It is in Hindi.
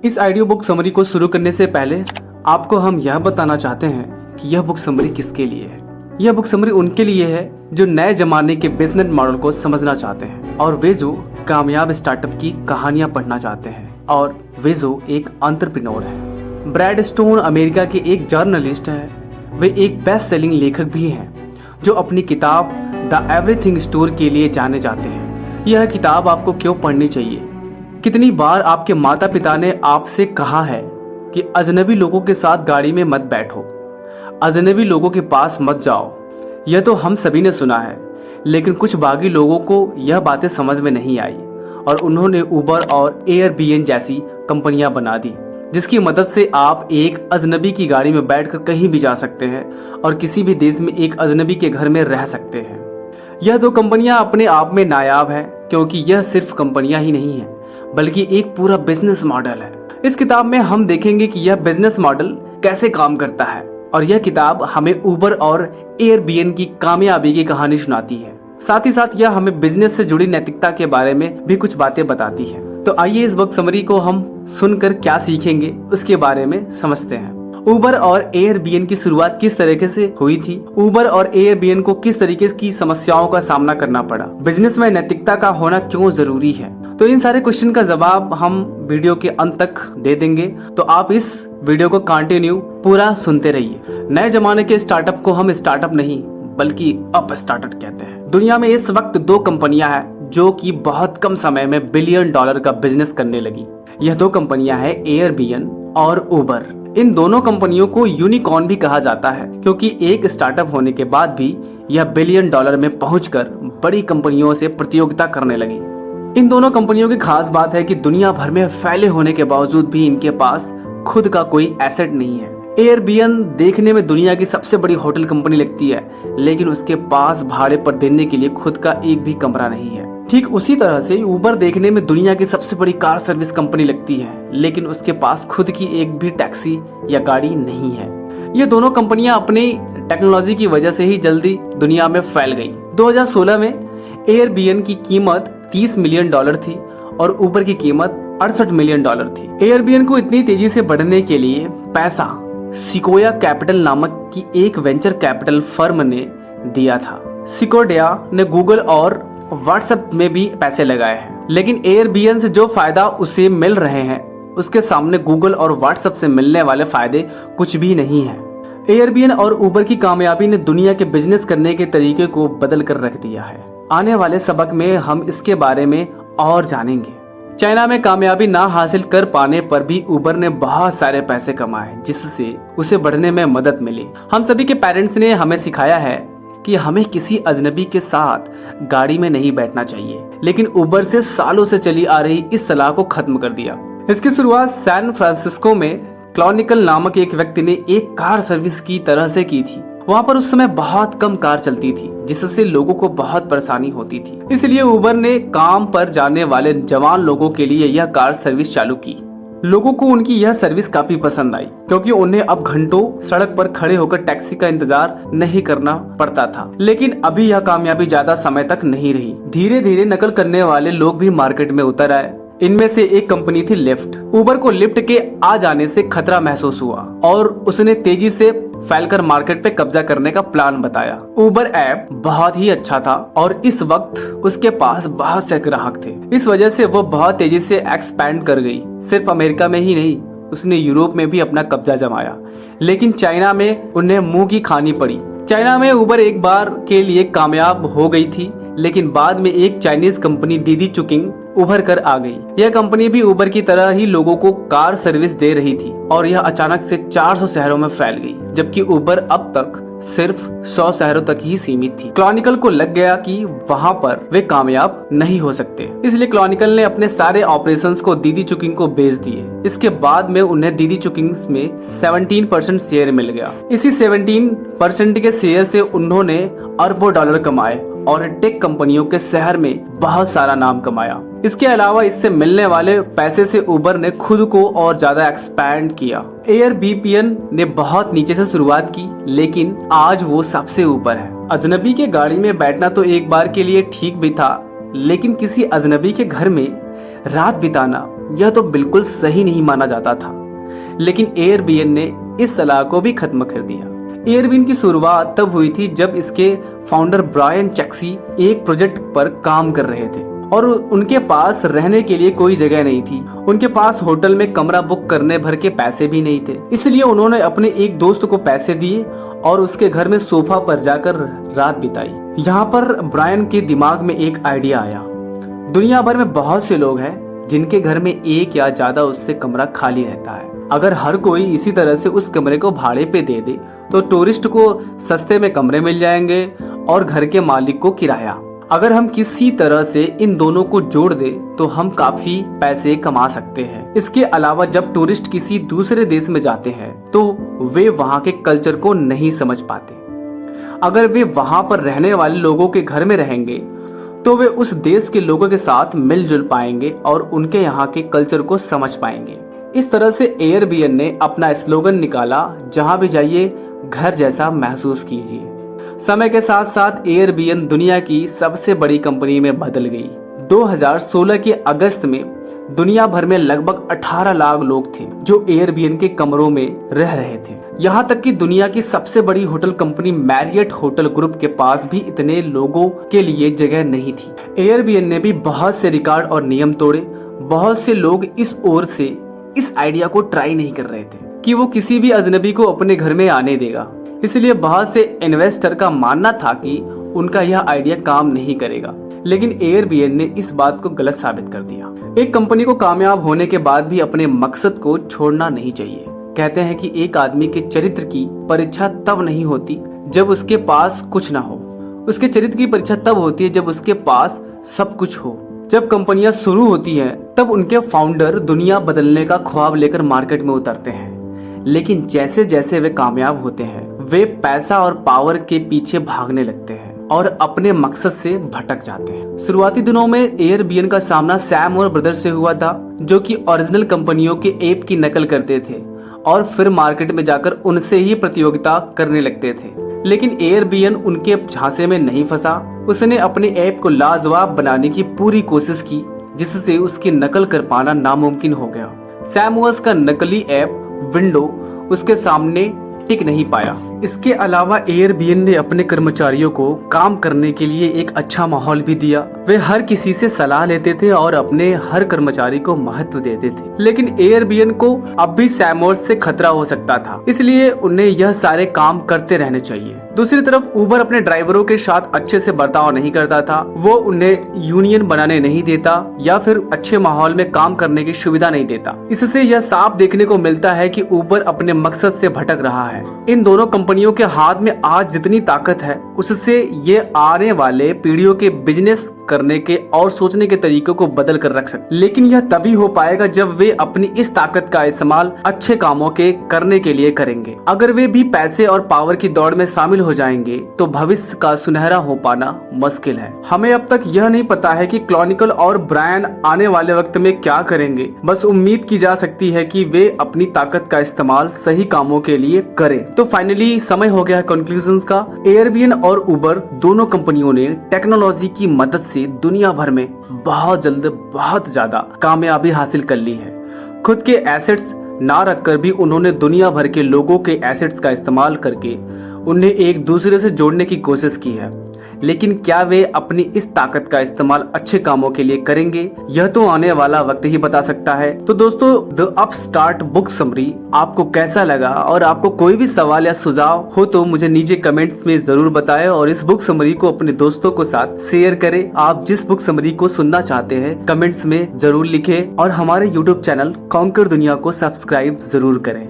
इस ऑडियो बुक समरी को शुरू करने से पहले आपको हम यह बताना चाहते हैं कि यह बुक समरी किसके लिए है। यह बुक समरी उनके लिए है जो नए जमाने के बिजनेस मॉडल को समझना चाहते हैं और वे जो कामयाब स्टार्टअप की कहानियां पढ़ना चाहते हैं और वे जो एक एंटरप्रेन्योर है। ब्रैड स्टोन अमेरिका के एक जर्नलिस्ट है। वे एक बेस्ट सेलिंग लेखक भी हैं जो अपनी किताब द एवरीथिंग स्टोर के लिए जाने जाते हैं। यह किताब आपको क्यों पढ़नी चाहिए? कितनी बार आपके माता पिता ने आपसे कहा है कि अजनबी लोगों के साथ गाड़ी में मत बैठो, अजनबी लोगों के पास मत जाओ। यह तो हम सभी ने सुना है, लेकिन कुछ बागी लोगों को यह बातें समझ में नहीं आई और उन्होंने उबर और एयरबीएन जैसी कंपनियां बना दी जिसकी मदद से आप एक अजनबी की गाड़ी में बैठकर कहीं भी जा सकते हैं और किसी भी देश में एक अजनबी के घर में रह सकते हैं। यह दो कंपनियां अपने आप में नायाब है क्योंकि यह सिर्फ कंपनियां ही नहीं है बल्कि एक पूरा बिजनेस मॉडल है। इस किताब में हम देखेंगे कि यह बिजनेस मॉडल कैसे काम करता है और यह किताब हमें उबर और एयरबीएन की कामयाबी की कहानी सुनाती है। साथ ही साथ यह हमें बिजनेस से जुड़ी नैतिकता के बारे में भी कुछ बातें बताती है। तो आइए इस बुक समरी को हम सुनकर क्या सीखेंगे उसके बारे में समझते हैं। उबर और एयरबीएन की शुरुआत किस तरीके से हुई थी, उबर और एयरबीएन को किस तरीके की समस्याओं का सामना करना पड़ा, बिजनेस में नैतिकता का होना क्यों जरूरी है। तो इन सारे क्वेश्चन का जवाब हम वीडियो के अंत तक दे देंगे, तो आप इस वीडियो को कंटिन्यू पूरा सुनते रहिए। नए जमाने के स्टार्टअप को हम स्टार्टअप नहीं बल्कि अप स्टार्टअप कहते हैं। दुनिया में इस वक्त दो कंपनियां हैं जो कि बहुत कम समय में $1 बिलियन का बिजनेस करने लगी। यह दो कंपनियां हैं एयरबीएन और उबर। इन दोनों कंपनियों को यूनिकॉर्न भी कहा जाता है क्योंकि एक स्टार्टअप होने के बाद भी यह $1 बिलियन में पहुंचकर बड़ी कंपनियों से प्रतियोगिता करने लगी। इन दोनों कंपनियों की खास बात है कि दुनिया भर में फैले होने के बावजूद भी इनके पास खुद का कोई एसेट नहीं है। एयरबीएन देखने में दुनिया की सबसे बड़ी होटल कंपनी लगती है, लेकिन उसके पास भाड़े पर देने के लिए खुद का एक भी कमरा नहीं है। ठीक उसी तरह से उबर देखने में दुनिया की सबसे बड़ी कार सर्विस कंपनी लगती है, लेकिन उसके पास खुद की एक भी टैक्सी या गाड़ी नहीं है। ये दोनों कंपनियां अपनी टेक्नोलॉजी की वजह से ही जल्दी दुनिया में फैल गई। 2016 में एयरबीएन की कीमत $30 मिलियन थी और उबर की कीमत $68 मिलियन थी। एयरबीएन को इतनी तेजी से बढ़ने के लिए पैसा सिकोया कैपिटल नामक की एक वेंचर कैपिटल फर्म ने दिया था। सिकोया ने गूगल और व्हाट्सएप में भी पैसे लगाए हैं, लेकिन एयरबीएन से जो फायदा उसे मिल रहे हैं उसके सामने गूगल और व्हाट्सएप से मिलने वाले फायदे कुछ भी नहीं है। एयरबीएन और उबर की कामयाबी ने दुनिया के बिजनेस करने के तरीके को बदल कर रख दिया है। आने वाले सबक में हम इसके बारे में और जानेंगे। चाइना में कामयाबी ना हासिल कर पाने पर भी उबर ने बहुत सारे पैसे कमाए जिससे उसे बढ़ने में मदद मिली। हम सभी के पेरेंट्स ने हमें सिखाया है कि हमें किसी अजनबी के साथ गाड़ी में नहीं बैठना चाहिए, लेकिन उबर से सालों से चली आ रही इस सलाह को खत्म कर दिया। इसकी शुरुआत सैन फ्रांसिस्को में क्लॉनिकल नामक एक व्यक्ति ने एक कार सर्विस की तरह से की थी। वहाँ पर उस समय बहुत कम कार चलती थी जिससे लोगों को बहुत परेशानी होती थी। इसलिए उबर ने काम पर जाने वाले जवान लोगों के लिए यह कार सर्विस चालू की। लोगों को उनकी यह सर्विस काफी पसंद आई क्योंकि उन्हें अब घंटों सड़क पर खड़े होकर टैक्सी का इंतजार नहीं करना पड़ता था। लेकिन अभी यह कामयाबी ज्यादा समय तक नहीं रही। धीरे धीरे नकल करने वाले लोग भी मार्केट में उतर आए। इनमें से एक कंपनी थी लिफ्ट। उबर को लिफ्ट के आ जाने से खतरा महसूस हुआ और उसने तेजी से फैलकर मार्केट पे कब्जा करने का प्लान बताया। उबर ऐप बहुत ही अच्छा था और इस वक्त उसके पास बहुत से ग्राहक थे। इस वजह से वो बहुत तेजी से एक्सपैंड कर गई। सिर्फ अमेरिका में ही नहीं, उसने यूरोप में भी अपना कब्जा जमाया, लेकिन चाइना में उन्हें मुंह की खानी पड़ी। चाइना में उबर एक बार के लिए कामयाब हो गई थी, लेकिन बाद में एक चाइनीज कंपनी दीदी चुकिंग उभर कर आ गई। यह कंपनी भी उबर की तरह ही लोगों को कार सर्विस दे रही थी और यह अचानक से 400 शहरों में फैल गई, जबकि उबर अब तक सिर्फ 100 शहरों तक ही सीमित थी। क्लॉनिकल को लग गया कि वहां पर वे कामयाब नहीं हो सकते, इसलिए क्लॉनिकल ने अपने सारे ऑपरेशंस को दीदी चुकिंग को बेच दिए। इसके बाद में उन्हें दीदी चुकिंग में 17% शेयर मिल गया। इसी 17% के शेयर से उन्होंने अरबों डॉलर कमाए और टेक कंपनियों के शहर में बहुत सारा नाम कमाया। इसके अलावा इससे मिलने वाले पैसे से उबर ने खुद को और ज्यादा एक्सपैंड किया। एयरबीएन ने बहुत नीचे से शुरुआत की, लेकिन आज वो सबसे ऊपर है। अजनबी के गाड़ी में बैठना तो एक बार के लिए ठीक भी था, लेकिन किसी अजनबी के घर में रात बिताना यह तो बिल्कुल सही नहीं माना जाता था, लेकिन एयरबीएन ने इस सलाह को भी खत्म कर दिया। एयरबीएन की शुरुआत तब हुई थी जब इसके फाउंडर ब्रायन चैक्सी एक प्रोजेक्ट पर काम कर रहे थे और उनके पास रहने के लिए कोई जगह नहीं थी। उनके पास होटल में कमरा बुक करने भर के पैसे भी नहीं थे, इसलिए उन्होंने अपने एक दोस्त को पैसे दिए और उसके घर में सोफा पर जाकर रात बिताई। यहाँ पर ब्रायन के दिमाग में एक आइडिया आया। दुनिया भर में बहुत से लोग हैं जिनके घर में एक या ज्यादा उससे कमरा खाली रहता है। अगर हर कोई इसी तरह से उस कमरे को भाड़े पे दे दे तो टूरिस्ट को सस्ते में कमरे मिल जाएंगे और घर के मालिक को किराया। अगर हम किसी तरह से इन दोनों को जोड़ दे तो हम काफी पैसे कमा सकते हैं। इसके अलावा जब टूरिस्ट किसी दूसरे देश में जाते हैं तो वे वहाँ के कल्चर को नहीं समझ पाते। अगर वे वहाँ पर रहने वाले लोगों के घर में रहेंगे तो वे उस देश के लोगों के साथ मिलजुल पाएंगे और उनके यहाँ के कल्चर को समझ पाएंगे। इस तरह से एयरबीएन ने अपना स्लोगन निकाला, जहाँ भी जाइए घर जैसा महसूस कीजिए। समय के साथ साथ एयरबीएन दुनिया की सबसे बड़ी कंपनी में बदल गई। 2016 के अगस्त में दुनिया भर में लगभग 18 लाख लोग थे जो एयरबीएन के कमरों में रह रहे थे। यहाँ तक कि दुनिया की सबसे बड़ी hotel company Marriott hotel group के पास भी इतने लोगों के लिए जगह नहीं थी। एयरबीएन ने भी बहुत से रिकॉर्ड और नियम तोड़े। बहुत से लोग इस ओर से इस आइडिया को ट्राई नहीं कर रहे थे कि वो किसी भी अजनबी को अपने घर में आने देगा। इसलिए बहुत से इन्वेस्टर का मानना था कि उनका यह आइडिया काम नहीं करेगा, लेकिन एयरबीएन ने इस बात को गलत साबित कर दिया। एक कंपनी को कामयाब होने के बाद भी अपने मकसद को छोड़ना नहीं चाहिए। कहते हैं कि एक आदमी के चरित्र की परीक्षा तब नहीं होती जब उसके पास कुछ ना हो, उसके चरित्र की परीक्षा तब होती है जब उसके पास सब कुछ हो। जब कंपनियां शुरू होती हैं तब उनके फाउंडर दुनिया बदलने का ख्वाब लेकर मार्केट में उतरते हैं, लेकिन जैसे जैसे वे कामयाब होते हैं वे पैसा और पावर के पीछे भागने लगते हैं और अपने मकसद से भटक जाते हैं। शुरुआती दिनों में एयरबीएन का सामना सैम और ब्रदर्स से हुआ था, जो कि ओरिजिनल कंपनियों के ऐप की नकल करते थे और फिर मार्केट में जाकर उनसे ही प्रतियोगिता करने लगते थे। लेकिन एयरबीएन उनके झांसे में नहीं फंसा। उसने अपने ऐप को लाजवाब बनाने की पूरी कोशिश की, जिससे उसकी नकल कर पाना नामुमकिन हो गया। सैमुअल्स का नकली ऐप विंडो उसके सामने टिक नहीं पाया। इसके अलावा एयरबीएन ने अपने कर्मचारियों को काम करने के लिए एक अच्छा माहौल भी दिया। वे हर किसी से सलाह लेते थे और अपने हर कर्मचारी को महत्व देते थे। लेकिन एयरबीएन को अब भी सैमुअल्स से खतरा हो सकता था, इसलिए उन्हें यह सारे काम करते रहने चाहिए। दूसरी तरफ उबर अपने ड्राइवरों के साथ अच्छे से बर्ताव नहीं करता था। वो उन्हें यूनियन बनाने नहीं देता या फिर अच्छे माहौल में काम करने की सुविधा नहीं देता। इससे यह साफ देखने को मिलता है कि उबर अपने मकसद से भटक रहा है। इन दोनों कंपनियों के हाथ में आज जितनी ताकत है उससे ये आने वाले पीढ़ियों के बिजनेस करने के और सोचने के तरीकों को बदल कर रख सकते, लेकिन यह तभी हो पाएगा जब वे अपनी इस ताकत का इस्तेमाल अच्छे कामों के करने के लिए करेंगे। अगर वे भी पैसे और पावर की दौड़ में शामिल हो जाएंगे तो भविष्य का सुनहरा हो पाना मुश्किल है। हमें अब तक यह नहीं पता है कि क्लॉनिकल और ब्रायन आने वाले वक्त में क्या करेंगे। बस उम्मीद की जा सकती है कि वे अपनी ताकत का इस्तेमाल सही कामों के लिए करें। तो फाइनली समय हो गया है कंक्लूजन्स का। एयरबीएन और उबर दोनों कंपनियों ने टेक्नोलॉजी की मदद से दुनिया भर में बहुत जल्द बहुत ज्यादा कामयाबी हासिल कर ली है। खुद के एसेट्स ना रखकर भी उन्होंने दुनिया भर के लोगों के एसेट्स का इस्तेमाल करके उन्हें एक दूसरे से जोड़ने की कोशिश की है। लेकिन क्या वे अपनी इस ताकत का इस्तेमाल अच्छे कामों के लिए करेंगे, यह तो आने वाला वक्त ही बता सकता है। तो दोस्तों, द अपस्टार्ट बुक समरी आपको कैसा लगा और आपको कोई भी सवाल या सुझाव हो तो मुझे नीचे कमेंट्स में जरूर बताएं और इस बुक समरी को अपने दोस्तों के साथ शेयर करें। आप जिस बुक समरी को सुनना चाहते हैं कमेंट्स में जरूर लिखें और हमारे यूट्यूब चैनल कॉन्कर दुनिया को सब्सक्राइब जरूर करें।